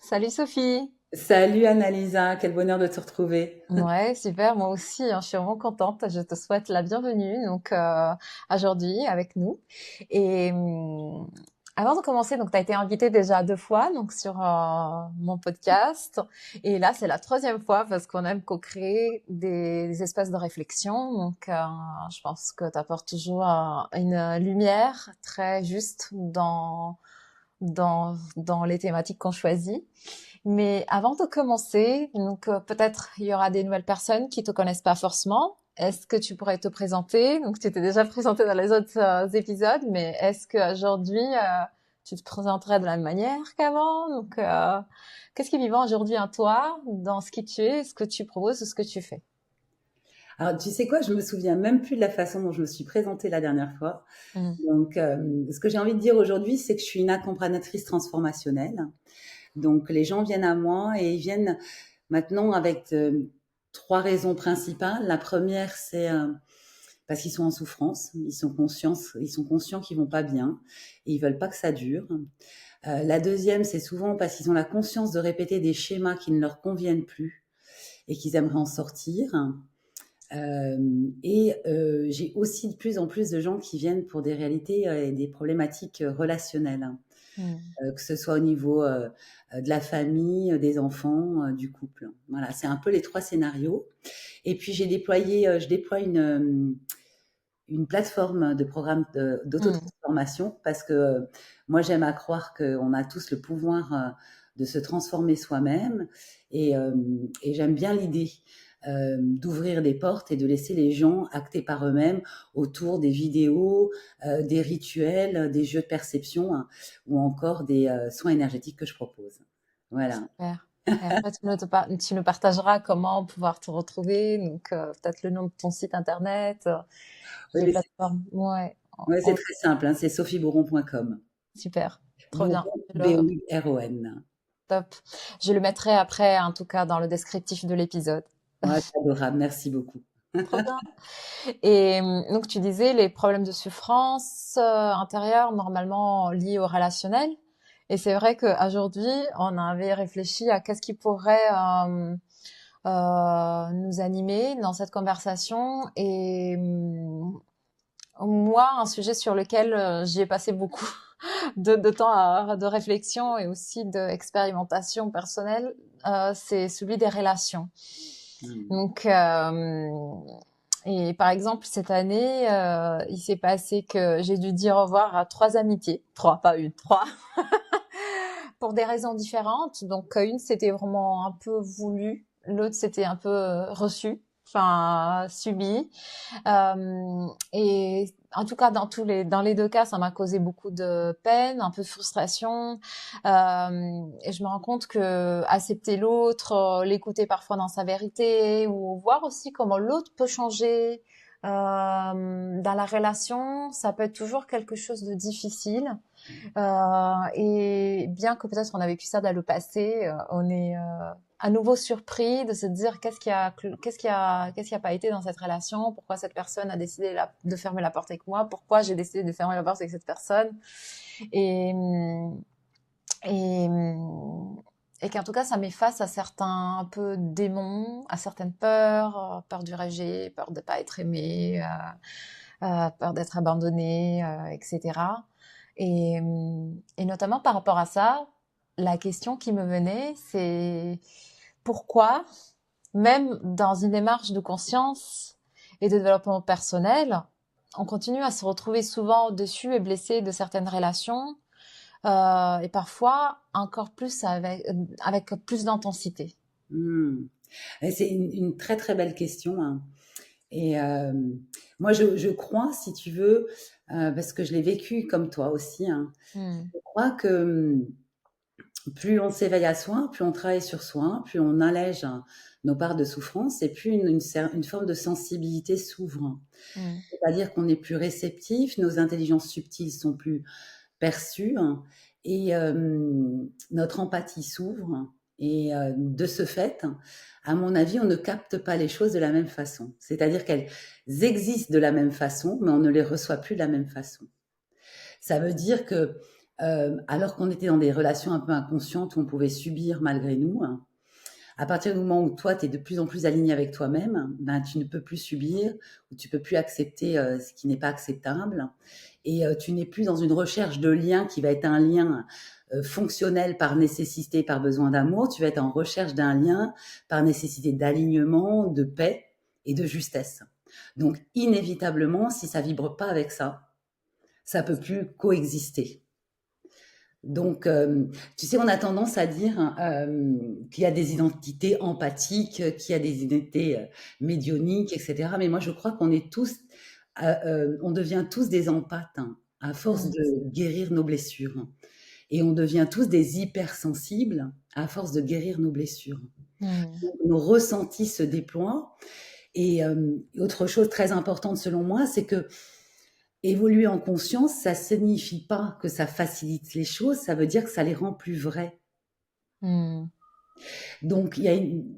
Salut Sophie. Salut Annalisa, quel bonheur de te retrouver. Ouais, super, moi aussi, hein, je suis vraiment contente. Je te souhaite la bienvenue aujourd'hui avec nous. Et avant de commencer, donc tu as été invitée déjà 2 fois donc sur mon podcast. Et là, c'est la troisième fois parce qu'on aime co-créer des espaces de réflexion. Je pense que tu apportes toujours une lumière très juste dans les thématiques qu'on choisit. Mais avant de commencer, peut-être il y aura des nouvelles personnes qui te connaissent pas forcément. Est-ce que tu pourrais te présenter? Donc tu t'es déjà présenté dans les autres épisodes, mais est-ce qu'aujourd'hui tu te présenterais de la même manière qu'avant? Qu'est-ce qui est vivant aujourd'hui en toi, dans ce qui tu es, ce que tu proposes, ce que tu fais? Alors, tu sais quoi, je me souviens même plus de la façon dont je me suis présentée la dernière fois. Mm. Ce que j'ai envie de dire aujourd'hui, c'est que je suis une accompagnatrice transformationnelle. Donc, les gens viennent à moi et ils viennent maintenant avec trois raisons principales. La première, c'est parce qu'ils sont en souffrance, ils sont conscients qu'ils vont pas bien et ils veulent pas que ça dure. La deuxième, c'est souvent parce qu'ils ont la conscience de répéter des schémas qui ne leur conviennent plus et qu'ils aimeraient en sortir. J'ai aussi de plus en plus de gens qui viennent pour des réalités et des problématiques relationnelles, Mm. que ce soit au niveau de la famille, des enfants, du couple. Voilà, c'est un peu les trois scénarios. Et puis je déploie une plateforme de programme Mm. d'autotransformation parce que moi j'aime à croire qu'on a tous le pouvoir de se transformer soi-même et et j'aime bien l'idée d'ouvrir des portes et de laisser les gens acter par eux-mêmes autour des vidéos, des rituels, des jeux de perception hein, ou encore des soins énergétiques que je propose. Voilà. Super. Et après, tu nous partageras comment pouvoir te retrouver, peut-être le nom de ton site internet, Oui, les mais plateformes. Ouais, c'est très simple, hein, c'est sophiebouron.com. super, trop bien. Bouron, Bouron. Top. Je le mettrai après, en tout cas, dans le descriptif de l'épisode. Ouais, c'est adorable, merci beaucoup. Trop bien. Donc, tu disais les problèmes de souffrance intérieure, normalement liés au relationnel. Et c'est vrai qu'aujourd'hui, on avait réfléchi à qu'est-ce qui pourrait nous animer dans cette conversation. Moi, un sujet sur lequel j'y ai passé beaucoup de temps de réflexion et aussi d'expérimentation personnelle, c'est celui des relations. Hmm. Donc, et par exemple, cette année, il s'est passé que j'ai dû dire au revoir à 3 amitiés. Trois, pas une, trois. Pour des raisons différentes. Donc, une, c'était vraiment un peu voulu. L'autre, c'était un peu reçu. Enfin, subi. Et en tout cas, dans les deux cas, ça m'a causé beaucoup de peine, un peu de frustration. Et je me rends compte que accepter l'autre, l'écouter parfois dans sa vérité, ou voir aussi comment l'autre peut changer dans la relation, ça peut être toujours quelque chose de difficile. Et bien que peut-être on a vécu ça dans le passé, on est à nouveau surpris de se dire qu'est-ce qui a pas été dans cette relation, pourquoi cette personne a décidé de fermer la porte avec moi, pourquoi j'ai décidé de fermer la porte avec cette personne, et et et qu'en tout cas ça met face à certains un peu démons, à certaines peurs, peur du rejet, peur de pas être aimé, peur d'être abandonné, etc. Et notamment par rapport à ça, la question qui me venait, c'est pourquoi, même dans une démarche de conscience et de développement personnel, on continue à se retrouver souvent au-dessus et blessé de certaines relations, et parfois encore plus avec plus d'intensité. Hmm. Et c'est une très très belle question, hein. Et moi, je crois, si tu veux, parce que je l'ai vécu comme toi aussi, hein, Hmm. je crois que plus on s'éveille à soi, plus on travaille sur soi, plus on allège hein, nos parts de souffrance et plus une forme de sensibilité s'ouvre. Hmm. C'est-à-dire qu'on est plus réceptif, nos intelligences subtiles sont plus perçues hein, et notre empathie s'ouvre. Et de ce fait, à mon avis, on ne capte pas les choses de la même façon. C'est-à-dire qu'elles existent de la même façon, mais on ne les reçoit plus de la même façon. Ça veut dire que alors qu'on était dans des relations un peu inconscientes où on pouvait subir malgré nous, hein. À partir du moment où toi, tu es de plus en plus aligné avec toi-même, ben, tu ne peux plus subir ou tu peux plus accepter ce qui n'est pas acceptable. Et tu n'es plus dans une recherche de lien qui va être un lien fonctionnel par nécessité, par besoin d'amour. Tu vas être en recherche d'un lien par nécessité d'alignement, de paix et de justesse. Donc, inévitablement, si ça vibre pas avec ça peut plus coexister. Donc, tu sais, on a tendance à dire qu'il y a des identités empathiques, qu'il y a des identités médioniques, etc. Mais moi, je crois qu'on est tous, on devient tous des empathes, hein, à force Mm. de guérir nos blessures. Et on devient tous des hypersensibles à force de guérir nos blessures. Mm. Nos ressentis se déploient. Et autre chose très importante selon moi, c'est que évoluer en conscience, ça signifie pas que ça facilite les choses, ça veut dire que ça les rend plus vraies. Mm. Donc,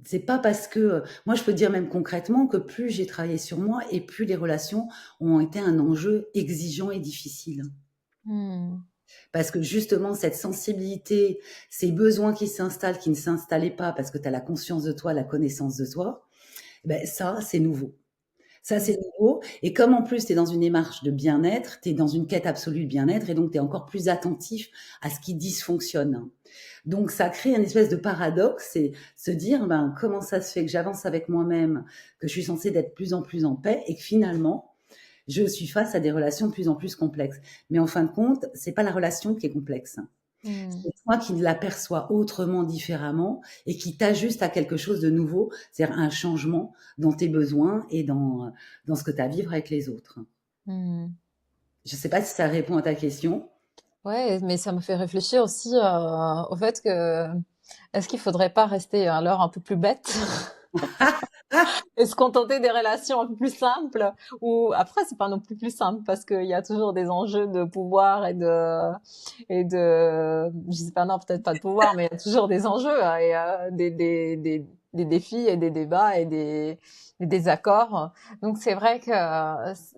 c'est pas parce que, moi, je peux dire même concrètement que plus j'ai travaillé sur moi et plus les relations ont été un enjeu exigeant et difficile. Mm. Parce que justement, cette sensibilité, ces besoins qui s'installent, qui ne s'installaient pas parce que tu as la conscience de toi, la connaissance de toi, ben ça, c'est nouveau. Ça, c'est nouveau. Et comme en plus, tu es dans une démarche de bien-être, tu es dans une quête absolue de bien-être, et donc tu es encore plus attentif à ce qui dysfonctionne. Donc, ça crée une espèce de paradoxe, et se dire, ben, comment ça se fait que j'avance avec moi-même, que je suis censée d'être plus en plus en paix, et que finalement, je suis face à des relations de plus en plus complexes. Mais en fin de compte, c'est pas la relation qui est complexe. Mm. C'est toi qui l'aperçois autrement, différemment, et qui t'ajuste à quelque chose de nouveau, c'est-à-dire un changement dans tes besoins et dans ce que tu as à vivre avec les autres. Mm. Je ne sais pas si ça répond à ta question. Ouais, mais ça me fait réfléchir aussi au fait que est-ce qu'il faudrait pas rester alors un peu plus bête et se contenter des relations un peu plus simples ou après c'est pas non plus simple parce qu'il y a toujours des enjeux de pouvoir et de je sais pas, non, peut-être pas de pouvoir, mais il y a toujours des enjeux, hein, et des défis et des débats et des désaccords. Donc c'est vrai que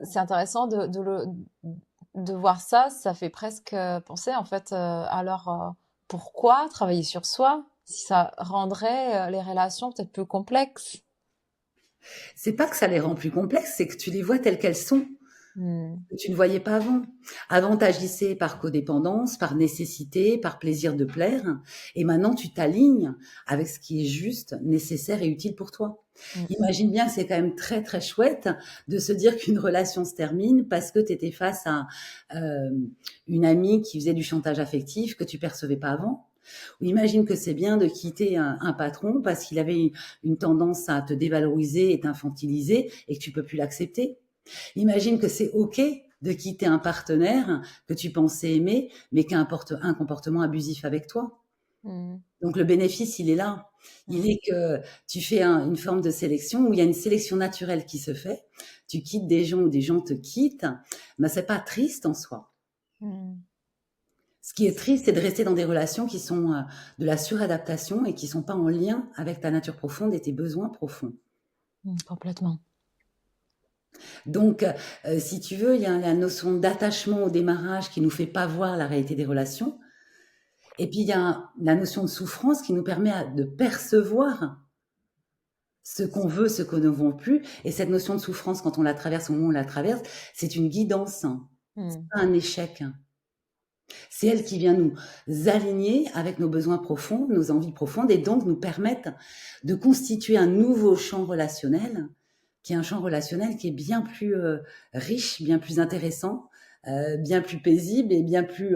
c'est intéressant de voir ça. Ça fait presque penser en fait, alors pourquoi travailler sur soi si ça rendrait les relations peut-être plus complexes. C'est pas que ça les rend plus complexes, c'est que tu les vois telles qu'elles sont, Hmm. que tu ne voyais pas avant. Avant, tu agissais par codépendance, par nécessité, par plaisir de plaire, et maintenant tu t'alignes avec ce qui est juste, nécessaire et utile pour toi. Hmm. Imagine bien que c'est quand même très très chouette de se dire qu'une relation se termine parce que tu étais face à euh, une amie qui faisait du chantage affectif que tu percevais pas avant. Ou imagine que c'est bien de quitter un patron parce qu'il avait une tendance à te dévaloriser et t'infantiliser et que tu peux plus l'accepter. Imagine que c'est OK de quitter un partenaire que tu pensais aimer, mais qui a un comportement abusif avec toi. Hmm. Donc le bénéfice, il est là. Il Hmm. est que tu fais une forme de sélection où il y a une sélection naturelle qui se fait. Tu quittes des gens ou des gens te quittent, mais c'est pas triste en soi. Hmm. Ce qui est triste, c'est de rester dans des relations qui sont de la suradaptation et qui sont pas en lien avec ta nature profonde et tes besoins profonds. Hmm. Complètement. Donc, si tu veux, il y a la notion d'attachement au démarrage qui nous fait pas voir la réalité des relations. Et puis, il y a la notion de souffrance qui nous permet de percevoir ce qu'on veut, ce qu'on ne veut plus. Et cette notion de souffrance, quand on la traverse, au moment où on la traverse, c'est une guidance, c'est Hmm. pas un échec. C'est elle qui vient nous aligner avec nos besoins profonds, nos envies profondes, et donc nous permettre de constituer un nouveau champ relationnel, qui est un champ relationnel qui est bien plus riche, bien plus intéressant, bien plus paisible et bien plus,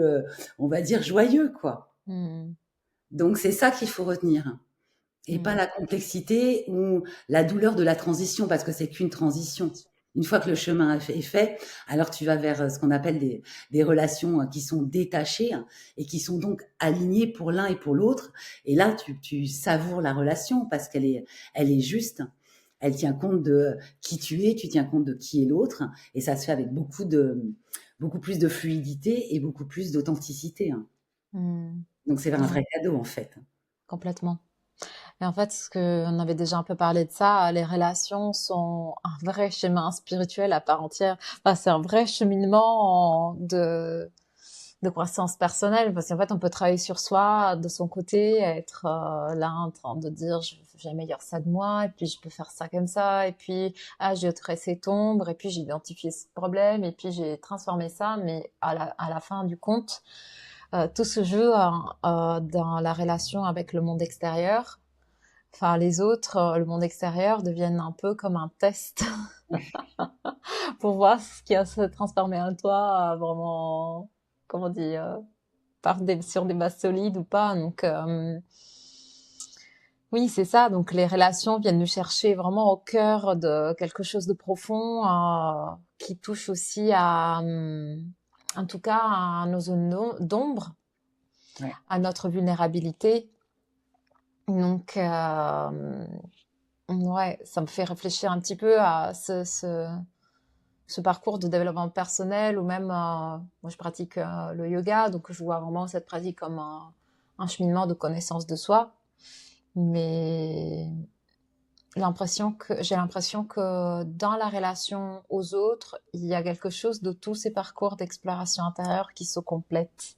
on va dire, joyeux, quoi. Hmm. Donc c'est ça qu'il faut retenir. Et pas Hmm. la complexité ou la douleur de la transition, parce que c'est qu'une transition. Une fois que le chemin est fait, alors tu vas vers ce qu'on appelle des relations qui sont détachées et qui sont donc alignées pour l'un et pour l'autre. Et là, tu savoures la relation parce elle est juste. Elle tient compte de qui tu es, tu tiens compte de qui est l'autre. Et ça se fait avec beaucoup plus de fluidité et beaucoup plus d'authenticité. Hmm. Donc c'est un Ouais, vrai cadeau en fait. complètement. Et en fait, ce que on avait déjà un peu parlé de ça, les relations sont un vrai chemin spirituel à part entière. Enfin, c'est un vrai cheminement de de croissance personnelle, parce qu'en fait, on peut travailler sur soi de son côté, être là en train de dire j'améliore ça de moi, et puis je peux faire ça comme ça, et puis ah j'ai tracé cette ombre, et puis j'ai identifié ce problème, et puis j'ai transformé ça, mais à la fin du compte, tout se joue dans la relation avec le monde extérieur. Enfin, les autres, le monde extérieur deviennent un peu comme un test pour voir ce qui a se transformé en toi, vraiment, comment dire, sur des bases solides ou pas. Donc, oui, c'est ça. Donc, les relations viennent nous chercher vraiment au cœur de quelque chose de profond, qui touche aussi en tout cas, à nos zones d'ombre, Ouais. à notre vulnérabilité. Donc, ouais, ça me fait réfléchir un petit peu à ce parcours de développement personnel ou même, moi je pratique le yoga, donc je vois vraiment cette pratique comme un cheminement de connaissance de soi. Mais j'ai l'impression que dans la relation aux autres, il y a quelque chose de tous ces parcours d'exploration intérieure qui se complètent.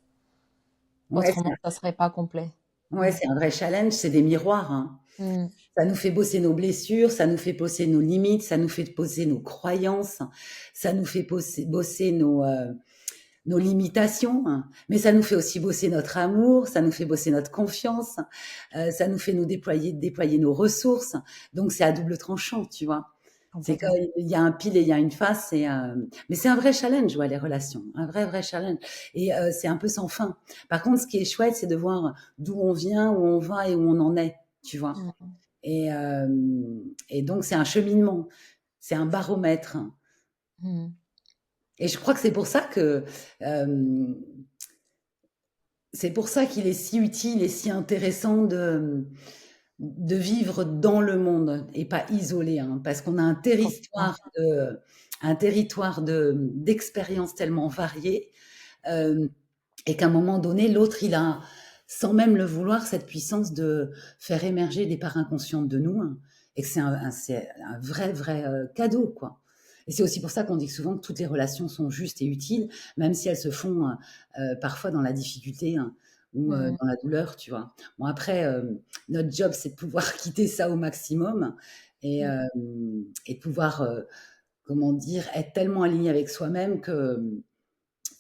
Ouais, Autrement, ça serait pas complet. ouais, Mm. c'est un vrai challenge, c'est des miroirs, hein. Mm. Ça nous fait bosser nos blessures, ça nous fait bosser nos limites, ça nous fait bosser nos croyances, ça nous fait bosser nos limitations, hein. Mais ça nous fait aussi bosser notre amour, ça nous fait bosser notre confiance, ça nous fait nous déployer nos ressources. Donc c'est à double tranchant, tu vois. C'est quand Complètement. il y a un pile et il y a une face. Mais c'est un vrai challenge, ouais, les relations, un vrai challenge. Et c'est un peu sans fin. Par contre, ce qui est chouette, c'est de voir d'où on vient, où on va et où on en est, tu vois. Mm. Et, euh, et donc c'est un cheminement, c'est un baromètre. Mm. Et je crois que euh, c'est pour ça qu'il est si utile et si intéressant de vivre dans le monde et pas isolé, hein, parce qu'on a Complètement. un territoire d'expériences tellement variées, euh, et qu'à un moment donné, l'autre, il a, sans même le vouloir, cette puissance de faire émerger des parts inconscientes de nous, hein, et que c'est un vrai cadeau, quoi. Et c'est aussi pour ça qu'on dit souvent que toutes les relations sont justes et utiles, même si elles se font parfois dans la difficulté, hein, ou Mm. dans la douleur, tu vois. Bon, après, notre job, c'est de pouvoir quitter ça au maximum et, Mm. euh, et de pouvoir, comment dire, être tellement aligné avec soi-même que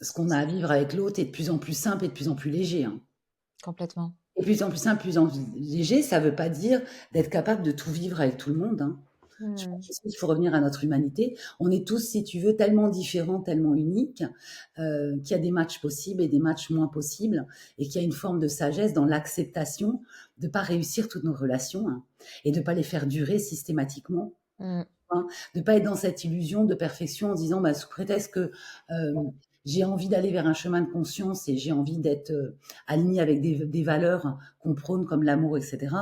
ce qu'on a à vivre avec l'autre est de plus en plus simple et de plus en plus léger, hein. Complètement. Et plus en plus simple, plus en plus léger, ça ne veut pas dire d'être capable de tout vivre avec tout le monde, hein. Je Mm. pense qu'il faut revenir à notre humanité. On est tous, si tu veux, tellement différents, tellement uniques, qu'il y a des matchs possibles et des matchs moins possibles, et qu'il y a une forme de sagesse dans l'acceptation de ne pas réussir toutes nos relations, hein, et de ne pas les faire durer systématiquement, Mm. hein, de ne pas être dans cette illusion de perfection en disant, bah, sous prétexte que j'ai envie d'aller vers un chemin de conscience et j'ai envie d'être alignée avec des valeurs qu'on prône comme l'amour, etc.,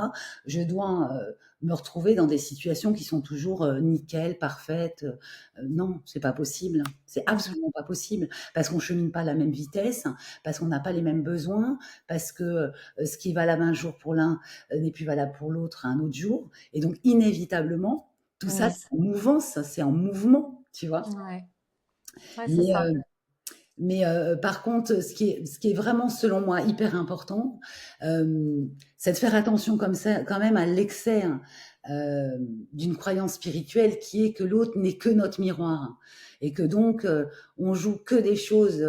je dois me retrouver dans des situations qui sont toujours nickel, parfaites. Non, c'est pas possible. C'est Mm. absolument pas possible parce qu'on chemine pas à la même vitesse, parce qu'on n'a pas les mêmes besoins, parce que ce qui est valable un jour pour l'un n'est plus valable pour l'autre un autre jour. Et donc, inévitablement, tout ça, Mm. c'est en mouvance, c'est en mouvement, tu vois. Ouais, ouais, c'est Mais, ça. par contre, ce qui est vraiment, selon moi, hyper important, c'est de faire attention comme ça, quand même à l'excès, hein, d'une croyance spirituelle qui est que l'autre n'est que notre miroir, hein, et que donc on joue que des choses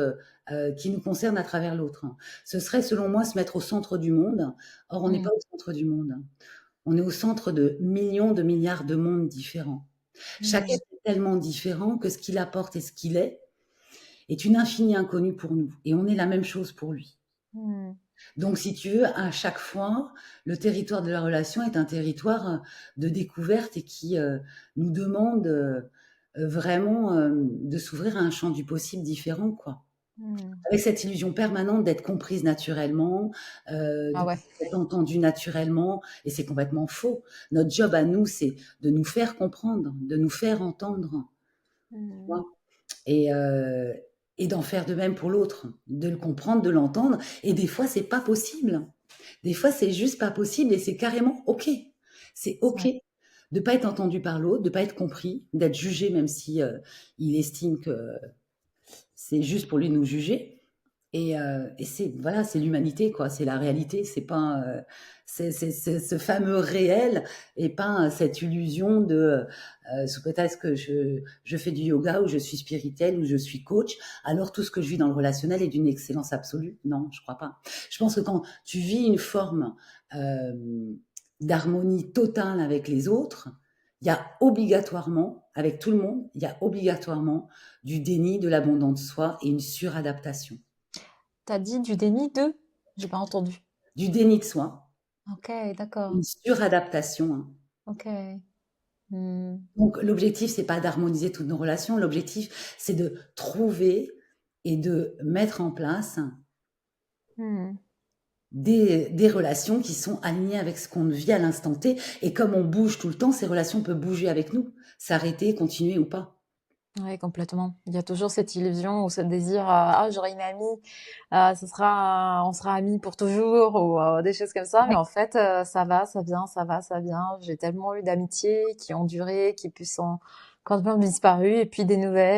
qui nous concernent à travers l'autre, hein. Ce serait, selon moi, se mettre au centre du monde. Or, on n'est Mm. pas au centre du monde, hein. On est au centre de millions de milliards de mondes différents. Chaque Mm. être est tellement différent que ce qu'il apporte et ce qu'il est une infinie inconnue pour nous. Et on est la même chose pour lui. Mm. Donc, si tu veux, à chaque fois, le territoire de la relation est un territoire de découverte et qui nous demande vraiment de s'ouvrir à un champ du possible différent, quoi. Mm. Avec cette illusion permanente d'être comprise naturellement, Ah ouais. d'être entendue naturellement, et c'est complètement faux. Notre job à nous, c'est de nous faire comprendre, de nous faire entendre, tu Mm. vois. Et, euh, et d'en faire de même pour l'autre, de le comprendre, de l'entendre. Et des fois, c'est pas possible. Des fois, c'est juste pas possible et c'est carrément OK. C'est OK Ouais. de pas être entendu par l'autre, de pas être compris, d'être jugé même si il estime que c'est juste pour lui de nous juger. Et c'est voilà, c'est l'humanité quoi, c'est la réalité, c'est pas c'est ce fameux réel et pas cette illusion de sous prétexte que je fais du yoga ou je suis spirituelle ou je suis coach, alors tout ce que je vis dans le relationnel est d'une excellence absolue. Non, je crois pas. Je pense que quand tu vis une forme euh, d'harmonie totale avec les autres, il y a obligatoirement, avec tout le monde, il y a obligatoirement du déni, de l'abandon de soi et une suradaptation. T'as dit du déni de? J'ai pas entendu. Du déni de soi, Ok, d'accord. une suradaptation, hein. Ok. Hmm. Donc l'objectif, c'est pas d'harmoniser toutes nos relations, l'objectif, c'est de trouver et de mettre en place Hmm. des relations qui sont alignées avec ce qu'on vit à l'instant T. Et comme on bouge tout le temps, ces relations peuvent bouger avec nous, s'arrêter, continuer ou pas. Oui, complètement. Il y a toujours cette illusion ou ce désir, ah, j'aurai une amie, on sera amis pour toujours ou des choses comme ça. Mais Ouais. en fait, ça va, ça vient, ça va, ça vient. J'ai tellement eu d'amitiés qui ont duré, qui puis sont complètement disparues et puis des nouvelles.